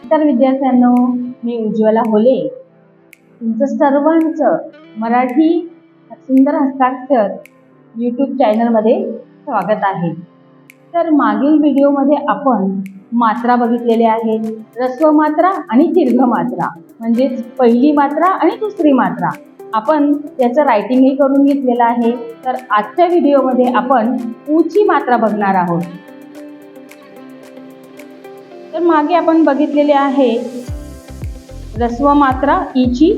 तर विद्यार्थ्यांनो, मी उज्ज्वला होले तुमचं सर्वांचं मराठी सुंदर हस्ताक्षर यूट्यूब चॅनलमध्ये स्वागत आहे। तर मागील व्हिडिओमध्ये आपण मात्रा बघितलेल्या आहेत, ह्रस्व मात्रा आणि दीर्घ मात्रा, म्हणजे पहिली मात्रा आणि दुसरी मात्रा। आपण त्याचं रायटिंगही करून घेतलेलं आहे। तर आजच्या व्हिडिओमध्ये आपण ऊची मात्रा बघणार आहोत। तर मागे आपण बघितलेले आहे ह्रस्व मात्रा ईची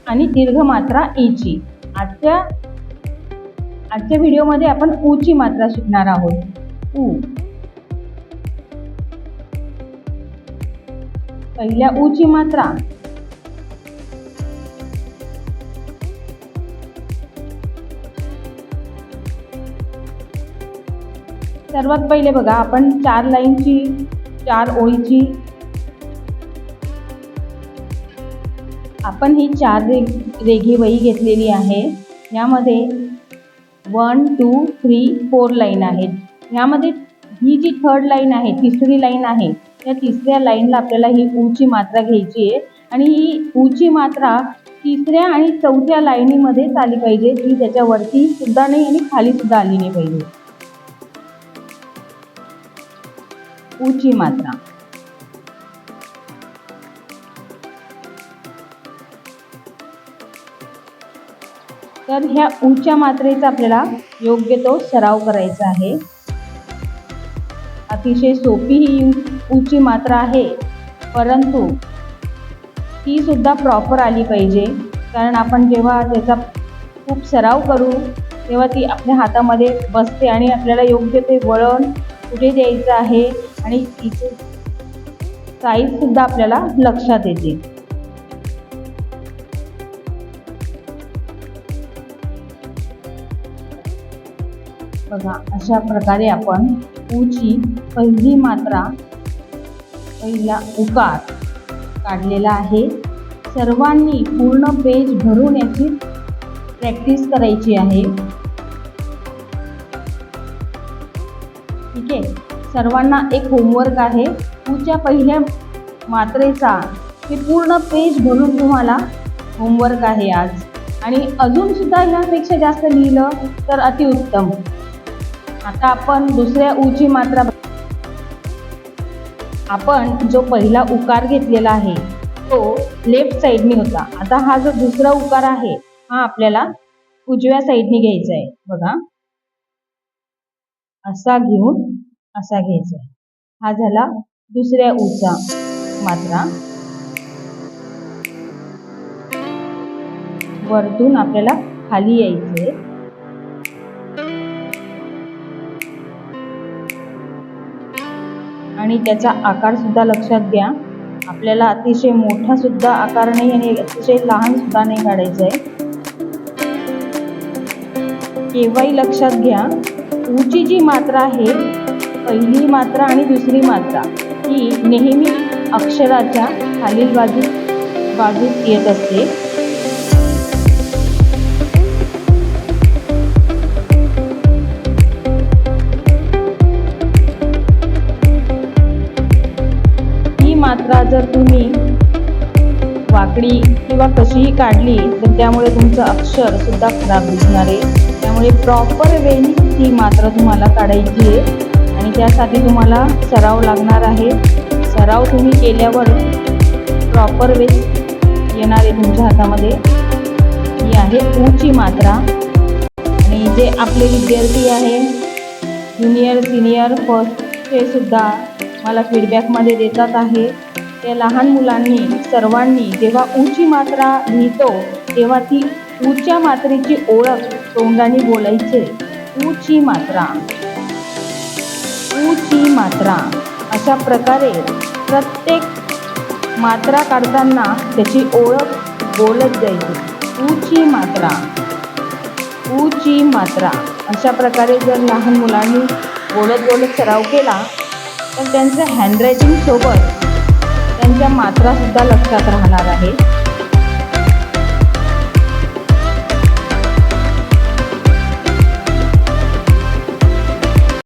आणि दीर्घ मात्रा ईची। आजच्या व्हिडिओमध्ये आपण ऊची मात्रा शिकणार आहोत। ऊ, पहिल्या ऊची मात्रा सर्वात पहिले बघा, आपण 4 लाईनची 4 ओळीची आपण ही 4 रेघी वही घेतलेली आहे। यामध्ये 1 2 3 4 लाईन आहेत। यामध्ये ही जी 3rd लाईन आहे, तिसरी लाईन आहे, त्या तिसऱ्या लाईनला आपल्याला ही ऊची मात्रा घ्यायची आहे आणि ही ऊची मात्रा तिसऱ्या आणि चौथ्या लाईनीमध्येच आली पाहिजे, जी त्याच्यावरती सुद्धा नाही आणि खाली सुद्धा आली नाही पाहिजे। ऊची मात्रा तर ह्या ऊच्या मात्रेचा आपल्याला योग्य तो सराव करायचा आहे। अतिशय सोपी ही ऊची मात्रा आहे, परंतु ती सुद्धा प्रॉपर आली पाहिजे, कारण आपण जेव्हा त्याचा खूप सराव करू तेव्हा ती आपल्या हातामध्ये बसते आणि आपल्याला योग्य ते वळण कुठे द्यायचं आहे आणि तिचे साईज सुद्धा आपल्याला लक्षात येते। बघा, अशा प्रकारे आपण ऊची पहिली मात्रा, पहिला उकार काढलेला आहे। सर्वांनी पूर्ण पेज भरून याची प्रॅक्टिस करायची आहे। ठीक आहे, सर्वांना एक होमवर्क आहे, ऊच्या पहिल्या मात्रेचा हे पूर्ण पेज भरून तुम्हाला होमवर्क आहे आज, आणि अजून सुद्धा ह्यापेक्षा जास्त लिहिलं तर अतिउत्तम। आता आपण दुसऱ्या ऊची मात्रा, आपण जो पहिला उकार घेतलेला आहे तो लेफ्ट साईडनी होता। आता हा जो दुसरा उकार आहे हा आपल्याला उजव्या साईडनी घ्यायचा आहे। बघा, असा घेऊन असा घ्यायचा आहे। हा झाला दुसऱ्या ऊचा मात्रा। वरतून आपल्याला खाली यायचे आणि त्याचा आकार सुद्धा लक्षात घ्या। आपल्याला अतिशय मोठा सुद्धा आकार नाही आणि अतिशय लहान सुद्धा नाही काढायचा आहे। केव्हाही लक्षात घ्या, ऊची जी मात्रा आहे, पहिली मात्रा आणि दुसरी मात्रा ही नेहमी अक्षराच्या खालील बाजूस येत असते। मात्रा जर तुम्ही वाकडी किंवा कशीही काढली तर त्यामुळे तुमचं अक्षर सुद्धा खराब दिसणार आहे। त्यामुळे प्रॉपर वेनी ती मात्रा तुम्हाला काढायची आहे आणि त्यासाठी तुम्हाला सराव लागणार आहे। सराव तुम्ही केल्यावर प्रॉपर वे येणार आहे तुमच्या हातामध्ये। ही आहे ऊची मात्रा। आणि जे आपले विद्यार्थी आहे ज्युनियर सिनियर फर्स्ट ते सुद्धा मला फीडबॅकमध्ये देतात आहे, त्या लहान मुलांनी सर्वांनी जेव्हा ऊची मात्रा लिहितो तेव्हा ती ऊच्या मात्रेची ओळख तोंडाने बोलायचे। ऊची मात्रा, ऊची मात्रा, अशा प्रकारे प्रत्येक मात्रा काढताना त्याची ओळख बोलत जायची। ऊची मात्रा, ऊची मात्रा, अशा प्रकारे जर लहान मुलांनी बोलत बोलत सराव केला तर त्यांच्या हँडरायटिंग सोबत त्यांच्या मात्रा सुद्धा लक्षात राहणार आहे।